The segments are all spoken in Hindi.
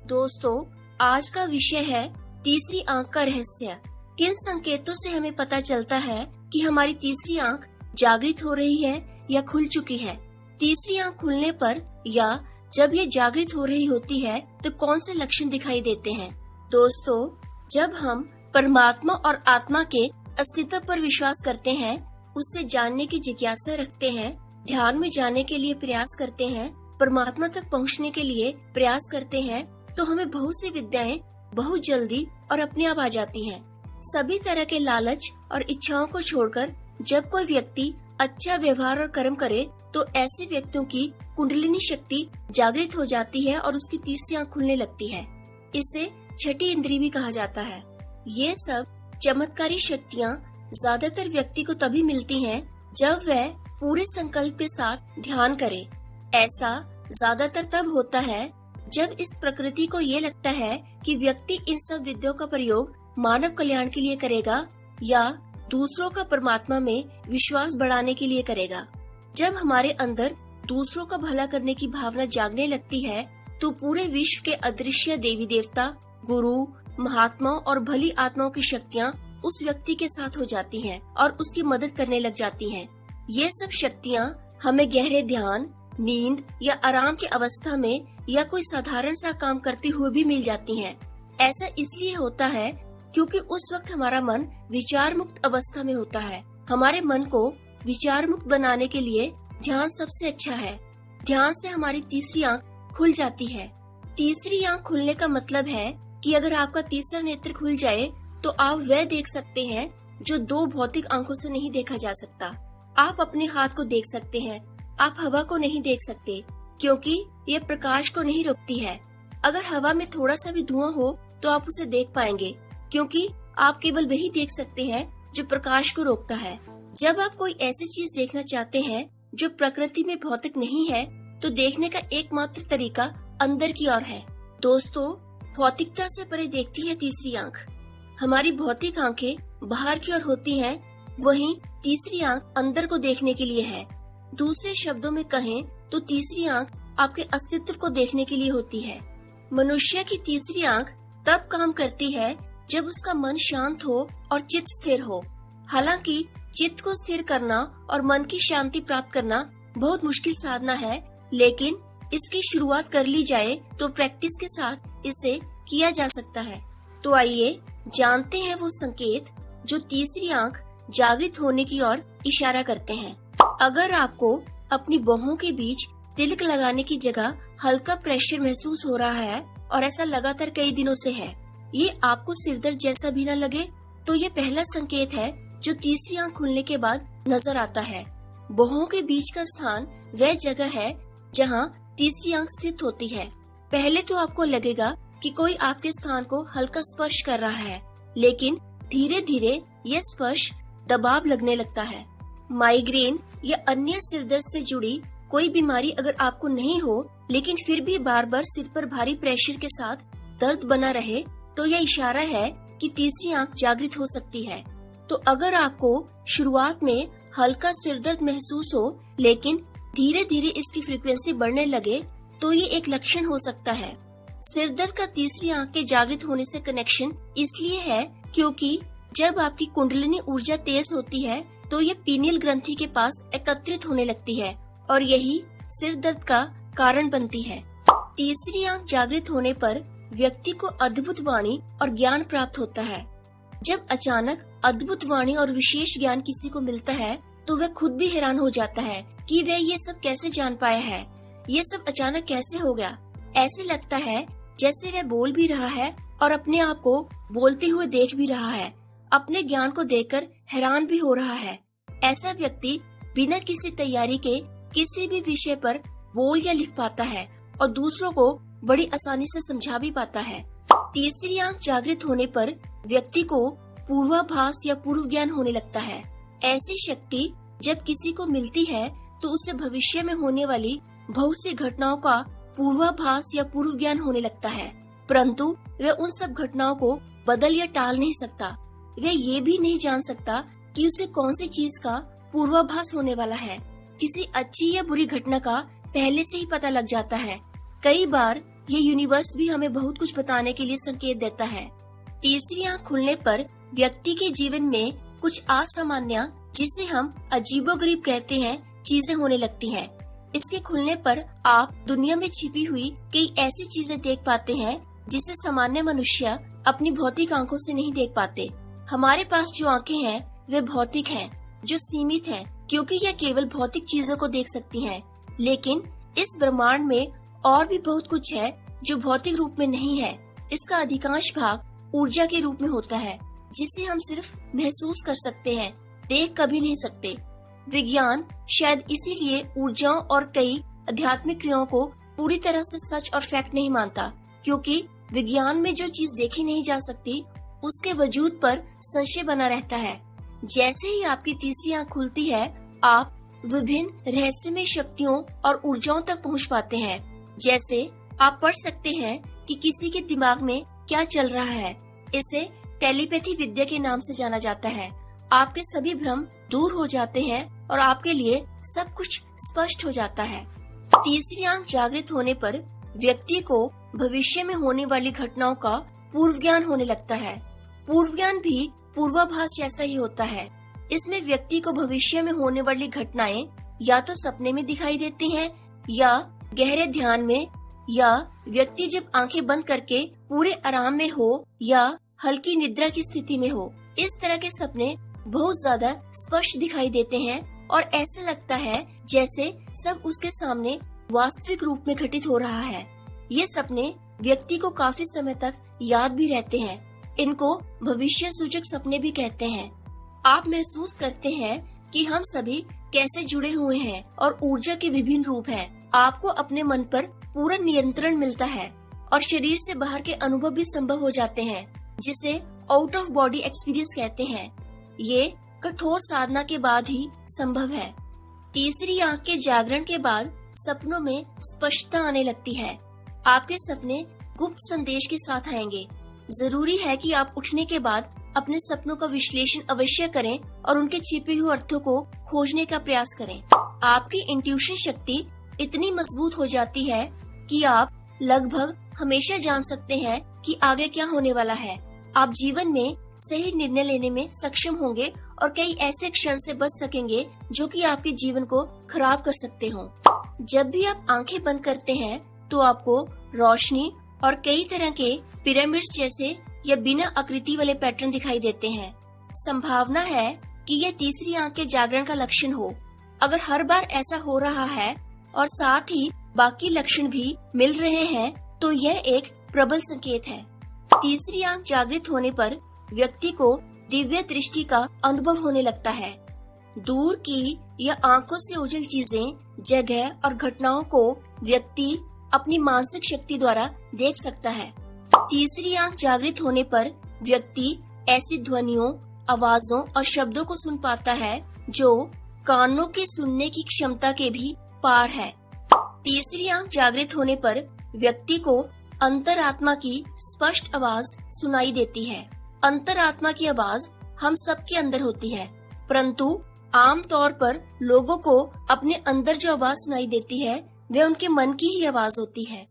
दोस्तों, आज का विषय है तीसरी आंख का रहस्य। किन संकेतों से हमें पता चलता है कि हमारी तीसरी आंख जागृत हो रही है या खुल चुकी है? तीसरी आंख खुलने पर या जब ये जागृत हो रही होती है तो कौन से लक्षण दिखाई देते हैं? दोस्तों, जब हम परमात्मा और आत्मा के अस्तित्व पर विश्वास करते हैं, उससे जानने की जिज्ञासा रखते हैं, ध्यान में जाने के लिए प्रयास करते हैं, परमात्मा तक पहुंचने के लिए प्रयास करते हैं, तो हमें बहुत सी विद्याएं बहुत जल्दी और अपने आप आ जाती हैं। सभी तरह के लालच और इच्छाओं को छोड़कर जब कोई व्यक्ति अच्छा व्यवहार और कर्म करे तो ऐसे व्यक्तियों की कुंडलिनी शक्ति जागृत हो जाती है और उसकी तीसरी आंख खुलने लगती है। इसे छठी इंद्री भी कहा जाता है। ये सब चमत्कारी शक्तियाँ ज्यादातर व्यक्ति को तभी मिलती हैं जब वह पूरे संकल्प के साथ ध्यान करे। ऐसा ज्यादातर तब होता है जब इस प्रकृति को ये लगता है कि व्यक्ति इन सब विद्याओं का प्रयोग मानव कल्याण के लिए करेगा या दूसरों का परमात्मा में विश्वास बढ़ाने के लिए करेगा। जब हमारे अंदर दूसरों का भला करने की भावना जागने लगती है तो पूरे विश्व के अदृश्य देवी देवता, गुरु, महात्माओं और भली आत्माओं की शक्तियाँ उस व्यक्ति के साथ हो जाती हैं और उसकी मदद करने लग जाती हैं। ये सब शक्तियाँ हमें गहरे ध्यान, नींद या आराम की अवस्था में या कोई साधारण सा काम करते हुए भी मिल जाती हैं। ऐसा इसलिए होता है क्योंकि उस वक्त हमारा मन विचार मुक्त अवस्था में होता है। हमारे मन को विचार मुक्त बनाने के लिए ध्यान सबसे अच्छा है। ध्यान से हमारी तीसरी आंख खुल जाती है। तीसरी आंख खुलने का मतलब है कि अगर आपका तीसरा नेत्र खुल जाए तो आप वह देख सकते हैं जो दो भौतिक आंखों से नहीं देखा जा सकता। आप अपने हाथ को देख सकते हैं, आप हवा को नहीं देख सकते क्योंकि ये प्रकाश को नहीं रोकती है। अगर हवा में थोड़ा सा भी धुआं हो तो आप उसे देख पाएंगे क्योंकि आप केवल वही देख सकते हैं जो प्रकाश को रोकता है। जब आप कोई ऐसी चीज देखना चाहते हैं जो प्रकृति में भौतिक नहीं है तो देखने का एकमात्र तरीका अंदर की ओर है। दोस्तों, भौतिकता से परे देखती है तीसरी आंख। हमारी भौतिक आंखें बाहर की ओर होती हैं, वहीं तीसरी आंख अंदर को देखने के लिए है। दूसरे शब्दों में कहें तो तीसरी आंख आपके अस्तित्व को देखने के लिए होती है। मनुष्य की तीसरी आंख तब काम करती है जब उसका मन शांत हो और चित्त स्थिर हो। हालांकि चित्त को स्थिर करना और मन की शांति प्राप्त करना बहुत मुश्किल साधना है, लेकिन इसकी शुरुआत कर ली जाए तो प्रैक्टिस के साथ इसे किया जा सकता है। तो आइए जानते हैं वो संकेत जो तीसरी आंख जागृत होने की ओर इशारा करते हैं। अगर आपको अपनी बाहों के बीच तिलक लगाने की जगह हल्का प्रेशर महसूस हो रहा है और ऐसा लगातार कई दिनों से है, ये आपको सिरदर्द जैसा भी न लगे, तो ये पहला संकेत है जो तीसरी आंख खुलने के बाद नजर आता है। बाहों के बीच का स्थान वह जगह है जहाँ तीसरी आंख स्थित होती है। पहले तो आपको लगेगा कि कोई आपके स्थान को हल्का स्पर्श कर रहा है, लेकिन धीरे धीरे यह स्पर्श दबाव लगने लगता है। माइग्रेन या अन्य सिरदर्द से जुड़ी कोई बीमारी अगर आपको नहीं हो लेकिन फिर भी बार बार सिर पर भारी प्रेशर के साथ दर्द बना रहे तो यह इशारा है कि तीसरी आंख जागृत हो सकती है। तो अगर आपको शुरुआत में हल्का सिरदर्द महसूस हो लेकिन धीरे धीरे इसकी फ्रीक्वेंसी बढ़ने लगे तो ये एक लक्षण हो सकता है। सिरदर्द का तीसरी आंख के जागृत होने से कनेक्शन इसलिए है क्योंकि जब आपकी कुंडलिनी ऊर्जा तेज होती है तो ये पीनियल ग्रंथि के पास एकत्रित होने लगती है और यही सिर दर्द का कारण बनती है। तीसरी आंख जागृत होने पर व्यक्ति को अद्भुत वाणी और ज्ञान प्राप्त होता है। जब अचानक अद्भुत वाणी और विशेष ज्ञान किसी को मिलता है तो वह खुद भी हैरान हो जाता है कि वह ये सब कैसे जान पाया है, ये सब अचानक कैसे हो गया। ऐसे लगता है जैसे वह बोल भी रहा है और अपने आप को बोलते हुए देख भी रहा है। अपने ज्ञान को देखकर हैरान भी हो रहा है। ऐसा व्यक्ति बिना किसी तैयारी के किसी भी विषय पर बोल या लिख पाता है और दूसरों को बड़ी आसानी से समझा भी पाता है। तीसरी आंख जागृत होने पर व्यक्ति को पूर्वाभास या पूर्व ज्ञान होने लगता है। ऐसी शक्ति जब किसी को मिलती है तो उसे भविष्य में होने वाली बहुत सी घटनाओं का पूर्वाभास या पूर्व ज्ञान होने लगता है, परंतु वह उन सब घटनाओं को बदल या टाल नहीं सकता। वह ये भी नहीं जान सकता कि उसे कौन सी चीज का पूर्वाभास होने वाला है। किसी अच्छी या बुरी घटना का पहले से ही पता लग जाता है। कई बार ये यूनिवर्स भी हमें बहुत कुछ बताने के लिए संकेत देता है। तीसरी आंख खुलने पर व्यक्ति के जीवन में कुछ असामान्य, जिसे हम अजीबोगरीब कहते हैं, चीजें होने लगती हैं। इसके खुलने पर आप दुनिया में छिपी हुई कई ऐसी चीजें देख पाते हैं जिसे सामान्य मनुष्य अपनी भौतिक आंखों से नहीं देख पाते। हमारे पास जो आंखें हैं वे भौतिक हैं, जो सीमित हैं, क्योंकि यह केवल भौतिक चीजों को देख सकती हैं। लेकिन इस ब्रह्मांड में और भी बहुत कुछ है जो भौतिक रूप में नहीं है। इसका अधिकांश भाग ऊर्जा के रूप में होता है, जिसे हम सिर्फ महसूस कर सकते हैं, देख कभी नहीं सकते। विज्ञान शायद इसीलिए ऊर्जाओं और कई आध्यात्मिक क्रियाओं को पूरी तरह से सच और फैक्ट नहीं मानता, क्योंकि विज्ञान में जो चीज देखी नहीं जा सकती उसके वजूद पर संशय बना रहता है। जैसे ही आपकी तीसरी आंख खुलती है, आप विभिन्न रहस्यमय शक्तियों और ऊर्जाओं तक पहुंच पाते हैं। जैसे आप पढ़ सकते हैं कि किसी के दिमाग में क्या चल रहा है। इसे टेलीपैथी विद्या के नाम से जाना जाता है। आपके सभी भ्रम दूर हो जाते हैं और आपके लिए सब कुछ स्पष्ट हो जाता है। तीसरी आंख जागृत होने पर व्यक्ति को भविष्य में होने वाली घटनाओं का पूर्व ज्ञान होने लगता है। पूर्व ज्ञान भी पूर्वाभास जैसा ही होता है। इसमें व्यक्ति को भविष्य में होने वाली घटनाएं या तो सपने में दिखाई देती हैं या गहरे ध्यान में, या व्यक्ति जब आंखें बंद करके पूरे आराम में हो या हल्की निद्रा की स्थिति में हो। इस तरह के सपने बहुत ज्यादा स्पष्ट दिखाई देते हैं और ऐसे लगता है जैसे सब उसके सामने वास्तविक रूप में घटित हो रहा है। ये सपने व्यक्ति को काफी समय तक याद भी रहते हैं। इनको भविष्य सूचक सपने भी कहते हैं। आप महसूस करते हैं कि हम सभी कैसे जुड़े हुए हैं और ऊर्जा के विभिन्न रूप हैं। आपको अपने मन पर पूरा नियंत्रण मिलता है और शरीर से बाहर के अनुभव भी संभव हो जाते हैं, जिसे आउट ऑफ बॉडी एक्सपीरियंस कहते हैं। ये कठोर साधना के बाद ही संभव है। तीसरी आंख के जागरण के बाद सपनों में स्पष्टता आने लगती है। आपके सपने गुप्त संदेश के साथ आएंगे। जरूरी है कि आप उठने के बाद अपने सपनों का विश्लेषण अवश्य करें और उनके छिपे हुए अर्थों को खोजने का प्रयास करें। आपकी इंट्यूशन शक्ति इतनी मजबूत हो जाती है कि आप लगभग हमेशा जान सकते हैं कि आगे क्या होने वाला है। आप जीवन में सही निर्णय लेने में सक्षम होंगे और कई ऐसे क्षण से बच सकेंगे जो कि आपके जीवन को खराब कर सकते हो। जब भी आप आंखें बंद करते हैं तो आपको रोशनी और कई तरह के पिरामिड्स जैसे या बिना आकृति वाले पैटर्न दिखाई देते हैं। संभावना है कि यह तीसरी आंख के जागरण का लक्षण हो। अगर हर बार ऐसा हो रहा है और साथ ही बाकी लक्षण भी मिल रहे हैं तो यह एक प्रबल संकेत है। तीसरी आंख जागृत होने पर व्यक्ति को दिव्य दृष्टि का अनुभव होने लगता है। दूर की या आंखों से ओझल चीजें, जगह और घटनाओं को व्यक्ति अपनी मानसिक शक्ति द्वारा देख सकता है। तीसरी आंख जागृत होने पर व्यक्ति ऐसी ध्वनियों, आवाजों और शब्दों को सुन पाता है जो कानों के सुनने की क्षमता के भी पार है। तीसरी आंख जागृत होने पर व्यक्ति को अंतरात्मा की स्पष्ट आवाज सुनाई देती है। अंतरात्मा की आवाज हम सबके अंदर होती है, परंतु आम तौर पर लोगों को अपने अंदर जो आवाज सुनाई देती है वह उनके मन की ही आवाज होती है।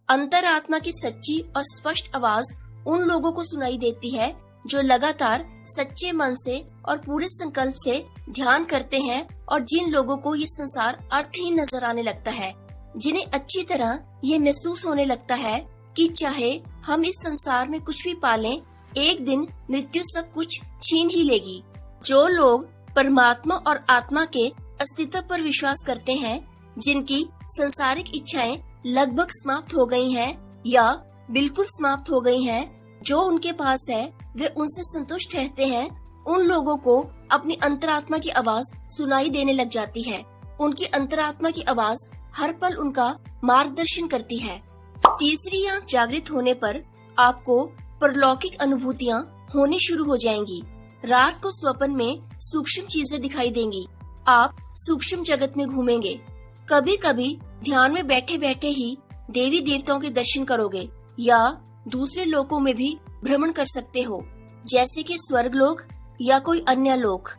अंतरात्मा की सच्ची और स्पष्ट आवाज उन लोगों को सुनाई देती है जो लगातार सच्चे मन से और पूरे संकल्प से ध्यान करते हैं और जिन लोगों को ये संसार अर्थहीन नजर आने लगता है, जिन्हें अच्छी तरह ये महसूस होने लगता है कि चाहे हम इस संसार में कुछ भी पालें, एक दिन मृत्यु सब कुछ छीन ही लेगी। जो लोग परमात्मा और आत्मा के अस्तित्व पर विश्वास करते हैं, जिनकी संसारिक इच्छाएं लगभग समाप्त हो गई हैं या बिल्कुल समाप्त हो गई हैं, जो उनके पास है वे उनसे संतुष्ट रहते हैं, उन लोगों को अपनी अंतरात्मा की आवाज सुनाई देने लग जाती है। उनकी अंतरात्मा की आवाज हर पल उनका मार्गदर्शन करती है। तीसरी आंख जागृत होने पर आपको परलौकिक अनुभूतियाँ होनी शुरू हो जाएंगी। रात को स्वप्न में सूक्ष्म चीजें दिखाई देंगी। आप सूक्ष्म जगत में घूमेंगे। कभी कभी ध्यान में बैठे बैठे ही देवी देवताओं के दर्शन करोगे या दूसरे लोकों में भी भ्रमण कर सकते हो, जैसे कि स्वर्ग लोक या कोई अन्य लोक।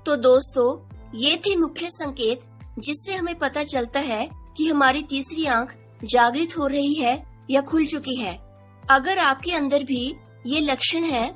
तो दोस्तों, ये थे मुख्य संकेत जिससे हमें पता चलता है कि हमारी तीसरी आंख जागृत हो रही है या खुल चुकी है। अगर आपके अंदर भी ये लक्षण है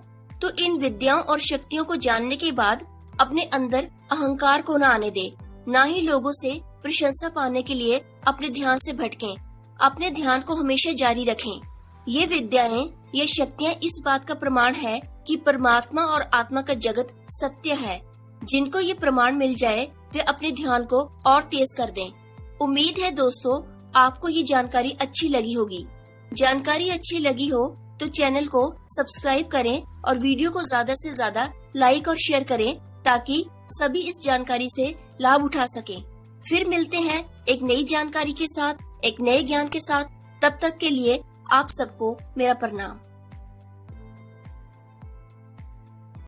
तो इन विद्याओं और शक्तियों को जानने के बाद अपने अंदर अहंकार को न आने दे, ना ही लोगों से प्रशंसा पाने के लिए अपने ध्यान से भटकें। अपने ध्यान को हमेशा जारी रखें। ये विद्याएं, ये शक्तियां इस बात का प्रमाण है कि परमात्मा और आत्मा का जगत सत्य है। जिनको ये प्रमाण मिल जाए वे अपने ध्यान को और तेज कर दें। उम्मीद है दोस्तों आपको ये जानकारी अच्छी लगी होगी। जानकारी अच्छी लगी हो तो चैनल को सब्सक्राइब करें और वीडियो को ज्यादा से ज्यादा लाइक और शेयर करें ताकि सभी इस जानकारी से लाभ उठा सकें। फिर मिलते हैं एक नई जानकारी के साथ, एक नए ज्ञान के साथ। तब तक के लिए आप सबको मेरा प्रणाम।